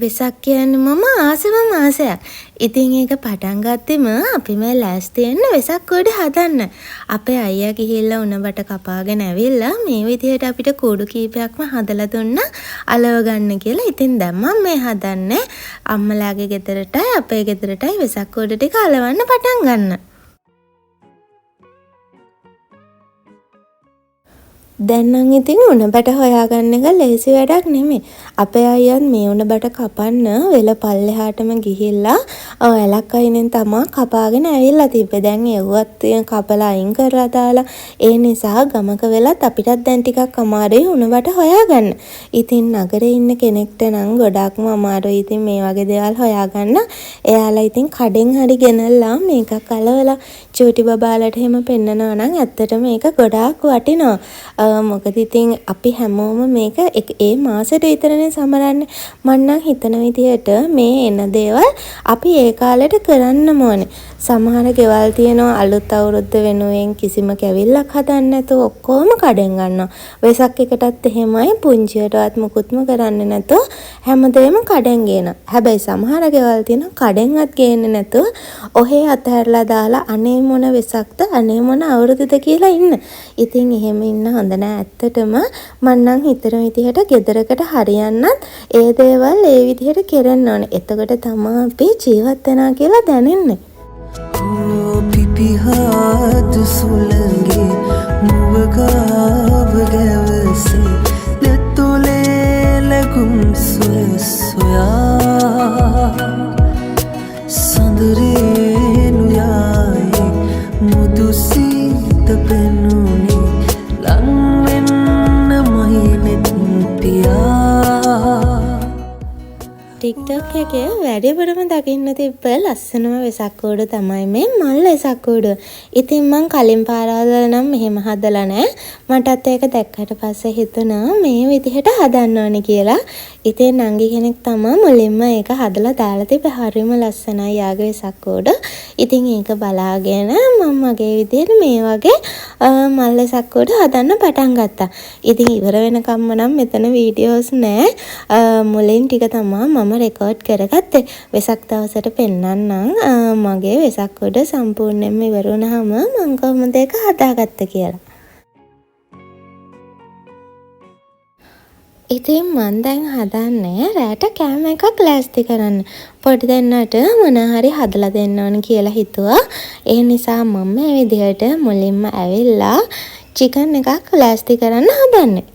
වෙසක් කියන්නේ මම ආසම මාසයක්. ඉතින් ඒක පටන් ගත්තෙම අපි මේ ලෑස්ති වෙන්න වෙසක් කූඩු හදන්න. අපේ අයියා ගිහිල්ලා උණබට කපාගෙන ඇවිල්ලා මේ විදිහට අපිට කූඩු කීපයක්ම හදලා දුන්නා අලව ගන්න කියලා. ඉතින් දැන් මම මේ හදන්නේ අම්මලාගේ ගෙදරටයි අපේ ගෙදරටයි වෙසක් කූඩු ටික අලවන්න පටන් ගන්න. දැන් නම් ඉතින් උණබට හොයාගන්න එක ලේසි වැඩක් නෙමෙයි. අපේ අයියත් මේ උණබට කපන්න වෙල පල්ලෙහාටම ගිහිල්ලා ඇලක් අයිනෙන් තමා කපාගෙන ඇවිල්ලා තිබ්බේ. දැන් ඒවත් කපලා අයින් කරලා දාලා ඒ නිසා ගමක වෙලත් අපිටත් දැන් ටිකක් අමාරුයි උණබට හොයාගන්න. ඉතින් නගරේ ඉන්න කෙනෙක්ට නම් ගොඩක්ම අමාරුයි ඉතින් මේ වගේ දේවල් හොයාගන්න. එයාලා ඉතින් කඩෙන් හරි ගෙනල්ලා මේක කලවලා චූටි බබාලට එහෙම පෙන්නනවා නම් ඇත්තටම මේක ගොඩාක් වටිනවා. මොකද ඉතින් අපි හැමෝම මේක ඒ මාසෙට විතරනේ සමරන්නේ. මම නම් හිතන විදිහට මේ එන දේවල් අපි ඒ කාලෙට කරන්න ඕනේ. සමහර ගෙවල් තියෙනවා අලුත් අවුරුද්ද වෙනුවෙන් කිසිම කැවිල්ලක් හදන්න නැතුව ඔක්කොම කඩෙන් ගන්නවා. වෙසක් එකටත් එහෙමයි පුංචියටවත් මුකුත්ම කරන්නේ නැතුව හැමදේම කඩෙන් ගේනවා. හැබැයි සමහර ගෙවල් තියෙනවා කඩෙන්වත් ගේන්නේ නැතුව ඔහේ අතහැරලා දාලා අනේ මොන වෙසක්ද අනේ මොන අවුරුද්දද කියලා ඉන්න. ඉතින් එහෙම ඉන්න හොඳ නෑ. ඇත්තටම මම නම් හිතන විදිහට ගෙදරකට හරියන්නත් ඒ දේවල් ඒ විදිහට කරන්න ඕනේ. එතකොට තමයි අපි ජීවත් වෙනවා කියලා දැනෙන්නේ. පිපිහාද සුළඟේ මුවගාව ගැවසේ ලෙතුලේ ලැගුම් සොයා සඳරේ නුයායේ මුදු සීත පෙනුනේ ලංවෙන්න මහිනෙත් පියා. ටික්ටොක් එකේ වැඩිපුරම දකින්න තිබ්බ ලස්සනම වෙසක් කූඩු තමයි මේ මල් වෙසක් කූඩු. ඉතින් මං කලින් පාරවල් නම් මෙහෙම හදලා නැහැ. මටත් ඒක දැක්කට පස්සේ හිතුණා මේ විදිහට හදන්න ඕනේ කියලා. ඉතින් නංගි කෙනෙක් තමයි මුලින්ම ඒක හදලා දාලා තිබ්බේ. හරිම ලස්සනයි යාගේ වෙසක් කූඩු. ඉතින් ඒක බලාගෙන මම මගේ විදිහට මේ වගේ මල් වෙසක් කූඩු හදන්න පටන් ගත්තා. ඉතින් ඉවර වෙනකම්ම නම් මෙතන වීඩියෝස් නැහැ. මුලින් ටික තමයි මම රෙකෝඩ් කරගත්තේ. වෙසක් දවසට පෙන්නන්නම් මගේ වෙසක් කූඩු සම්පූර්ණයෙන්ම ඉවර වුණාම මම කොහොමද ඒක හදාගත්තේ කියලා. ඉතින් මම දැන් හදන්නේ රැට කෑම එකක් ලෑස්ති කරන්න. පොඩි දෙන්නට මොන හරි හදලා දෙන්න ඕන කියලා හිතුවා. ඒ නිසා මම මේ විදිහට මුලින්ම ඇවිල්ලා චිකන් එකක් ලෑස්ති කරන්න හදන්නේ.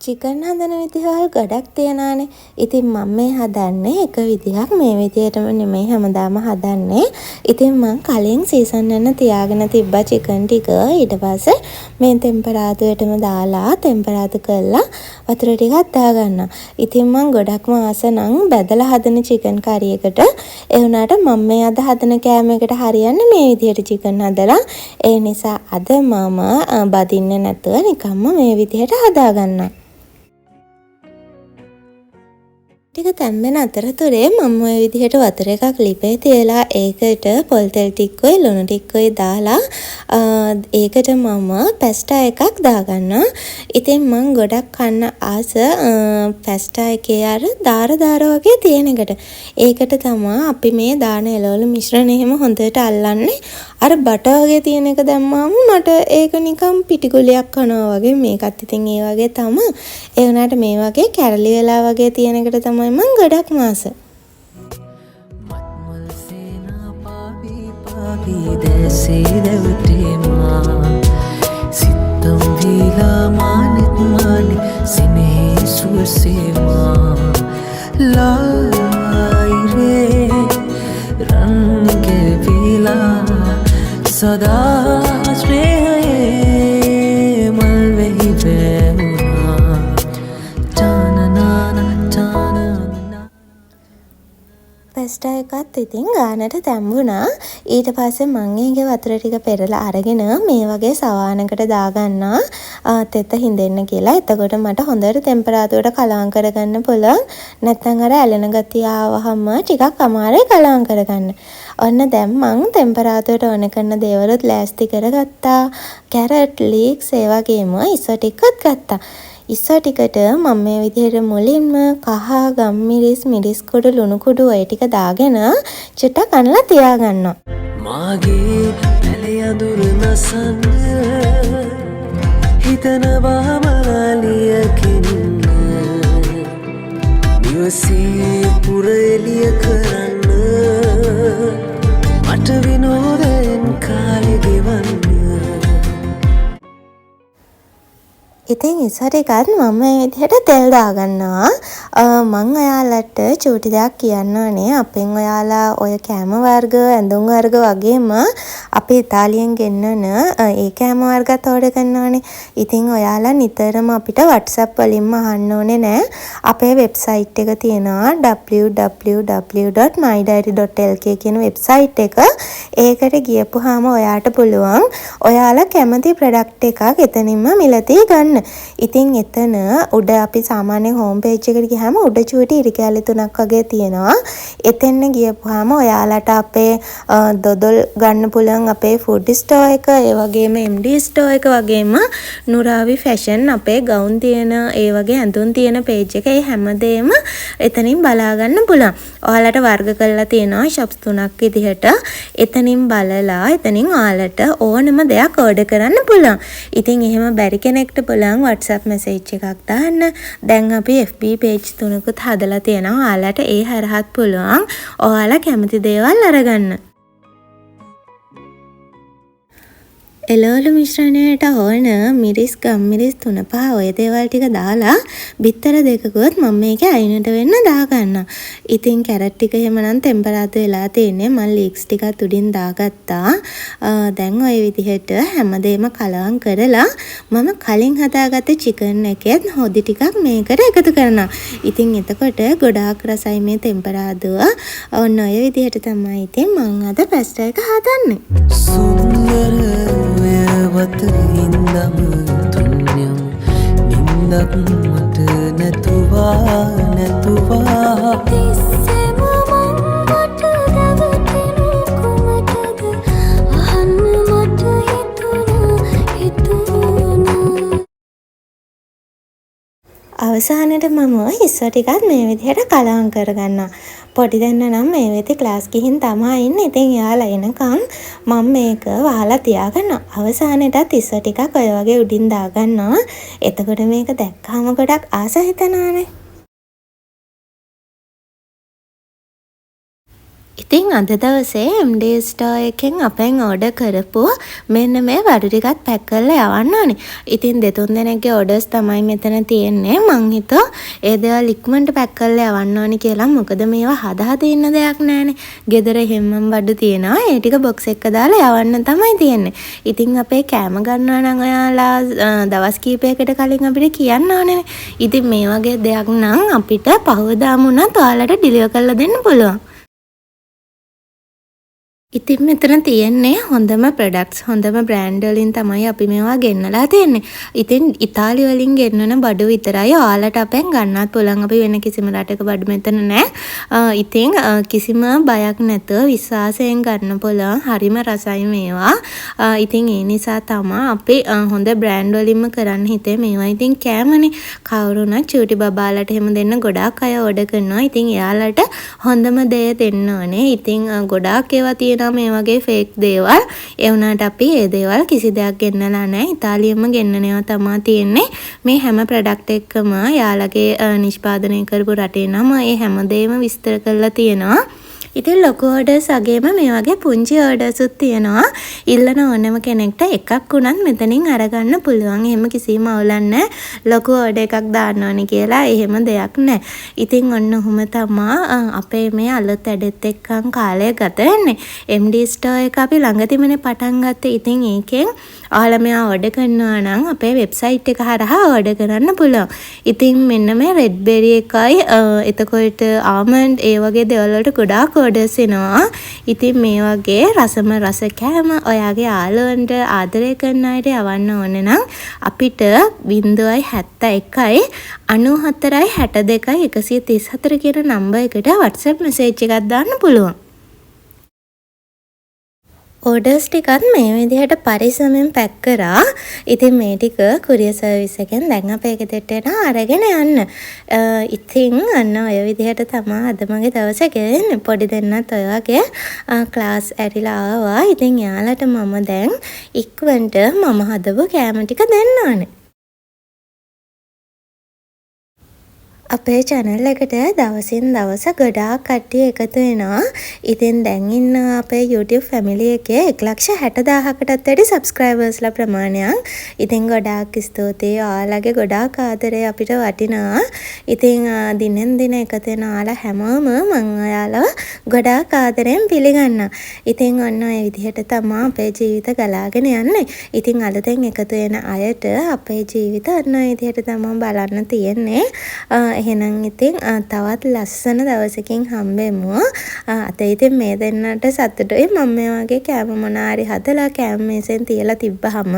චිකන් හදන විදිහවල් ගොඩක් තියනවානේ. ඉතින් මම මේ හදන්නේ එක විදිහක් මේ විදිහටම නෙමෙයි හැමදාම හදන්නේ. ඉතින් මම කලින් සීසන් වෙන තියාගෙන තිබ්බා චිකන් ටික. ඊට පස්සේ මේ ටෙම්පරාදුවටම දාලා ටෙම්පරාදු කරලා වතුර ටිකක් දාගන්නවා. ඉතින් මම ගොඩක්ම ආස නම් බැදලා හදන චිකන් කරි එකට ඒ වුණාට මම මේ අද හදන කෑම එකට හරියන්නේ මේ විදිහට චිකන් හදලා. ඒ නිසා අද මම බදින්නේ නැතුව නිකම්ම මේ විදිහට හදාගන්නවා. ටික තැම්බෙන අතරතුරේ මම ওই විදිහට වතුර එකක් ලිපේ තියලා ඒකට පොල් තෙල් ටිකකුයි ලුණු ටිකකුයි දාලා ඒකට මම පැස්ටා එකක් දාගන්නවා. ඉතින් මම ගොඩක් කන්න ආස පැස්ටා එකේ අර දාර වගේ තියෙන එකට. ඒකට තමයි අපි මේ දාන එළවලු මිශ්‍රණය එහෙම හොඳට අල්ලන්නේ. අර බට වගේ තියෙන එක දැම්මම මට ඒක නිකන් පිටිගුලියක් කනවා වගේ. මේකත් ඉතින් ඒ වගේ තමයි. ඒ වුණාට මේ වගේ කැරලි වෙලා වගේ තියෙන එකට තමයි මම ගොඩක් මාස. මත්මල් සේනා පාවි දැසේ දැවටේමා සිත්තම් දීලා මානෙත් මානෙ සිනෙහි සුවසේමා ලායිරේ රන්ගෙවිලා සදා ස්නේහයේ මල් වෙහි වැවුනා පැස්ටා එකත් ඉතින් ගානට තැම්බුණා. ඊට පස්සේ මං ඒකේ වතුර ටික පෙරලා අරගෙන මේ වගේ සවානකට දාගන්නවා තෙත හිඳෙන්න කියලා. එතකොට මට හොඳට ටෙම්පරාදුවට කලවම් කරගන්න පුළුවන්. නැත්නම් අර ඇලෙන ගතිය ආවහම ටිකක් අමාරුයි කලවම් කරගන්න. ඔන්න දැන් මං ටෙම්පරාදුවට ඕන කරන දේවලුත් ලෑස්ති කරගත්තා. කැරට් ලීක්ස් ඒ වගේම ඉසෝ ටිකත් ගත්තා. ඉස්සර ටිකට මම මේ විදිහට මුලින්ම කහ ගම්මිරිස් මිරිස් කුඩු ලුණු කුඩු ඔය ටික දාගෙන චුට්ටක් අනලා තියාගන්නවා. මාගේ පැලේ අඳුර නසන්න හිතනවා මලාලියකින් නිවසේ පුර එළිය කරන්න මට විනෝදයෙන් කාලෙ ගෙවන්න. ඉතින් ඉස්සර ටිකත් මම මේ විදිහට තෙල් දාගන්නවා. මං ඔයාලට චූටි දෙයක් කියන්න ඕනේ. අපෙන් ඔයාලා ඔය කෑම වර්ග ඇඳුම් වර්ග වගේම අපි ඉතාලියෙන් ගෙන්නන ඒ කෑම වර්ගත් ඕඩර් කරනවානේ. ඉතින් ඔයාලා නිතරම අපිට WhatsApp වලින්ම අහන්න ඕනේ නෑ. අපේ වෙබ්සයිට් එක තියෙනවා www.mydiary.lk කියන වෙබ්සයිට් එක. ඒකට ගියපුවාම ඔයාට පුළුවන් ඔයාලා කැමති ප්‍රොඩක්ට් එකක් එතනින්ම මිලදී ගන්න. ඉතින් එතන උඩ අපි සාමාන්‍ය හෝම් පේජ් එකට ගියාම උඩ චූටි ඉරිකැලි 3ක් වගේ තියෙනවා. එතෙන්න ගියපුවාම ඔයාලට අපේ දොදොල් ගන්න පුළුවන් අපේ ෆුඩ් ස්ටෝර් එක, ඒ වගේම MD ස්ටෝර් එක වගේම නුරාවි ෆැෂන් අපේ ගවුන් තියෙන ඒ වගේ ඇඳුම් තියෙන පේජ් එක. ඒ හැමදේම එතනින් බලා ගන්න පුළුවන්. ඔයාලට වර්ග කරලා තියෙනවා shops 3ක් විදිහට. එතනින් බලලා එතනින් ඔයාලට ඕනම දෙයක් ඕඩර් කරන්න පුළුවන්. ඉතින් එහෙම බැරි කෙනෙක්ට පුළුවන් WhatsApp message එකක් දාන්න. දැන් අපි FB page 3කුත් හදලා තියෙනවා. ඔයාලට ඒ හරහත් පුළුවන් ඔයාලා කැමති දේවල් අරගන්න. එළවලු මිශ්‍රණයට ඕන මිරිස් ගම්මිරිස් 3-5 ඔය දේවල් ටික දාලා බිත්තර දෙකකුත් මම මේකේ අයිනට වෙන්න දාගන්නවා. ඉතින් කැරට් ටික එහෙමනම් ටෙම්පරාදු වෙලා තියෙන්නේ. මම ලීක්ස් ටිකත් උඩින් දාගත්තා. දැන් ඔය විදිහට හැමදේම කලවම් කරලා මම කලින් හදාගත්ත චිකන් එකෙත් හොදි ටිකක් මේකට එකතු කරනවා. ඉතින් එතකොට ගොඩාක් රසයි මේ ටෙම්පරාදුව. ඔන්න ඔය විදිහට තමයි ඉතින් මම අද පැස්ටා එක හදන්නේ. සුන්දර වතරින්දම තුන්යම් නින්දක් මට නැතුවා තිස්සෙම මට රැවටෙනු කුමටද අහන්න මට හිතුණා. අවසානයට මම ඉස්සර ටිකත් මේ විදිහට කලවම් කරගන්නවා. පොඩි දෙන්න නම් මේ වෙති ක්ලාස් ගිහින් තමයි ඉන්නේ. ඉතින් එයාලා එනකම් මම මේක වහලා තියාගන්නවා. අවසානයේටත් ඉස්සර ටිකක් ඔය වගේ උඩින් දාගන්නවා. එතකොට මේක දැක්කම ගොඩක් ආස හිතෙනවානේ. ඉතින් අද දවසේ MD ස්ටෝර් එකෙන් අපෙන් ඕඩර් කරපු මෙන්න මේ වඩු ටිකත් පැක් කරලා යවන්න ඕනේ. ඉතින් දෙතුන් දෙනෙක්ගේ ඕඩර්ස් තමයි මෙතන තියෙන්නේ. මං හිතුවා ඒ දේවල් ඉක්මනට පැක් කරලා යවන්න ඕනේ කියලා. මොකද මේවා හදා ඉන්න දෙයක් නෑනේ. ගෙදර හැමම වඩු තියෙනවා. ඒ ටික බොක්ස් එක දාලා යවන්න තමයි තියෙන්නේ. ඉතින් අපේ කෑම ගන්නවා නම් ඔයාලා දවස් කීපයකට කලින් අපිට කියන්න ඕනේ. ඉතින් මේ වගේ දෙයක් නම් අපිට පහවදාම උනත් ඔයාලට ඩිලිවර් කරලා දෙන්න පුළුවන්. ඉතින් මෙතන තියෙන්නේ හොඳම ප්‍රොඩක්ට්ස් හොඳම බ්‍රෑන්ඩ් වලින් තමයි අපි මේවා ගෙන්නලා තියෙන්නේ. ඉතින් ඉතාලි වලින් ගෙන්නන බඩු විතරයි ඔයාලට අපෙන් ගන්නත් පුළුවන්. අපි වෙන කිසිම රටක බඩු මෙතන නැහැ. ඉතින් කිසිම බයක් නැතුව විශ්වාසයෙන් ගන්න පුළුවන්. හරිම රසයි මේවා. ඉතින් ඒ නිසා තමයි අපි හොඳ බ්‍රෑන්ඩ් වලින්ම කරන්න හිතේ මේවා. ඉතින් කෑමනේ කවුරුණත් චූටි බබාලට එහෙම දෙන්න ගොඩාක් අය ඕඩර් කරනවා. ඉතින් එයාලට හොඳම දේ දෙන්න ඕනේ. ඉතින් ගොඩාක් ඒවා තියෙනවා මේ වගේ ෆේක් දේවල්. ඒ වුණාට අපි ඒ දේවල් කිසි දෙයක් ගෙන්නලා නැහැ. ඉතාලියෙන්ම ගෙන්නනවා තමයි තියෙන්නේ. මේ හැම ප්‍රොඩක්ට් එකම යාළගේ නිෂ්පාදනය කරපු රටේ නම ඒ හැමදේම විස්තර කරලා තියෙනවා. ඉතින් ලොකු ඕඩර්ස් වගේම මේ වගේ පුංචි ඕඩර්ස් උත් තියෙනවා. ඉල්ලන ඕනම කෙනෙක්ට එකක් වුණත් මෙතනින් අරගන්න පුළුවන්. එහෙම කිසිම අවුලක් නැහැ. ලොකු ඕඩර් එකක් දාන්න ඕනේ කියලා එහෙම දෙයක් නැහැ. ඉතින් ඔන්න ඔහොම තමයි අපේ මේ අලුත් ඇඩෙත් එක්කන් කාලය ගත වෙන්නේ. MD ස්ටෝර් එක අපි ළඟදිමනේ පටන් ගත්තේ. ඉතින් ඒකෙන් ඔයාලා මෙයා ඕඩර් කරනවා නම් අපේ වෙබ්සයිට් එක හරහා ඕඩර් කරන්න පුළුවන්. ඉතින් මෙන්න මේ රෙඩ්බෙරි එකයි එතකොට ආමන්ඩ් ඒ වගේ දේවල් වලට ගොඩාක් ඕඩර්ස් එනවා. ඉතින් මේ වගේ රසම රස කෑම ඔයාගේ යාළුවන්ට ආදරය කරන අයට යවන්න ඕන නම් අපිට 071 94 62 134 කියන නම්බර් එකට WhatsApp message එකක් දාන්න පුළුවන්. ඕඩර්ස් ටිකත් මේ විදිහට පරිස්සමෙන් පැක් කරා. ඉතින් මේ ටික කුරියර් සර්විස් එකෙන් දැන් අපේ ගෙදරට අරගෙන යන්න. ඉතින් අන්න ඔය විදිහට තමයි අද මගේ දවස ගෙවෙන්නේ. පොඩි දෙන්නත් ඔය වගේ ක්ලාස් ඇරිලා ආවා. ඉතින් යාළුවට මම දැන් ඉක්මනට මම හදපු කෑම ටික දෙන්න ඕනේ. අපේ channel එකට දවසින් දවස ගොඩාක් කට්ටිය එකතු වෙනවා. ඉතින් දැන් ඉන්න අපේ YouTube family එකේ 1,60,000කටත් වැඩි subscribersලා ප්‍රමාණයක්. ඉතින් ගොඩාක් ස්තුතියි. ඔයාලගේ ගොඩාක් ආදරේ අපිට වටිනවා. ඉතින් දිනෙන් දින එකතු වෙන ඔයාලා හැමෝම මම ඔයාලව ගොඩාක් ආදරෙන් පිළිගන්නවා. ඉතින් ඔන්න ඔය විදිහට තමයි අපේ ජීවිත ගලාගෙන යන්නේ. ඉතින් අලුතෙන් එකතු වෙන අයට අපේ ජීවිත ඔන්න ඔය විදිහට තමයි බලන්න තියෙන්නේ. එහෙනම් ඉතින් තවත් ලස්සන දවසකින් හම්බෙමු. අද ඉතින් මේ දෙන්නට සතුටුයි. මම මේ වගේ කෑම මොනාරි හදලා කෑම මේසෙන් තියලා තිබ්බහම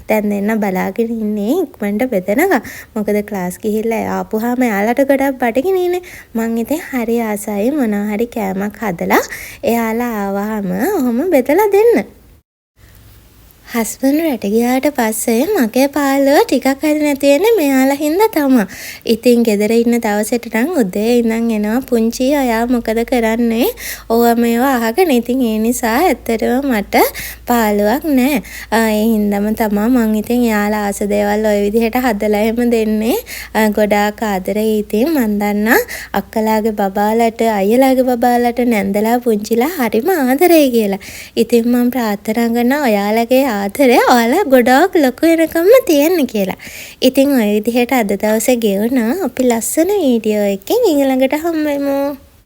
දැන් දෙන්න බලාගෙන ඉන්නේ ඉක්මනට බෙදනවා. මොකද ක්ලාස් ගිහිල්ලා ආපුවාම එයාලට ගොඩක් බඩගිනිනේ. මං ඉතින් හරි ආසයි මොනවා හරි කෑමක් හදලා එයාලා ආවහම ඔහොම බෙදලා දෙන්න. හස්බන්ඩ් රට ගියාට පස්සේ මගේ පාළුව ටිකක් හරි නැති වෙන්නේ මෙයාලා හින්දා තමයි. ඉතින් ගෙදර ඉන්න දවසට නම් උදේ ඉඳන් එනවා පුංචි අයා මොකද කරන්නේ? ඕවා මේවා අහගෙන. ඉතින් ඒ නිසා ඇත්තටම මට පාළුවක් නැහැ. ඒ හින්දාම තමයි මං ඉතින් එයාලා ආස දේවල් ওই විදිහට හදලා එහෙම දෙන්නේ. ගොඩාක් ආදරේ. ඉතින් මන් දන්නා අක්කලාගේ බබාලට අයියලාගේ බබාලට නැන්දලා පුංචිලා හරිම ආදරේ කියලා. ඉතින් මම ප්‍රාර්ථනා කරනවා ඔයාලගේ ආදරේ ඔයාලා ගොඩාක් ලොකු වෙනකම්ම තියෙන්න කියලා. ඉතින් ওই විදිහට අද දවසේ ගෙවුණා. අපි ලස්සන වීඩියෝ එකකින් ඊළඟට හම්බෙමු.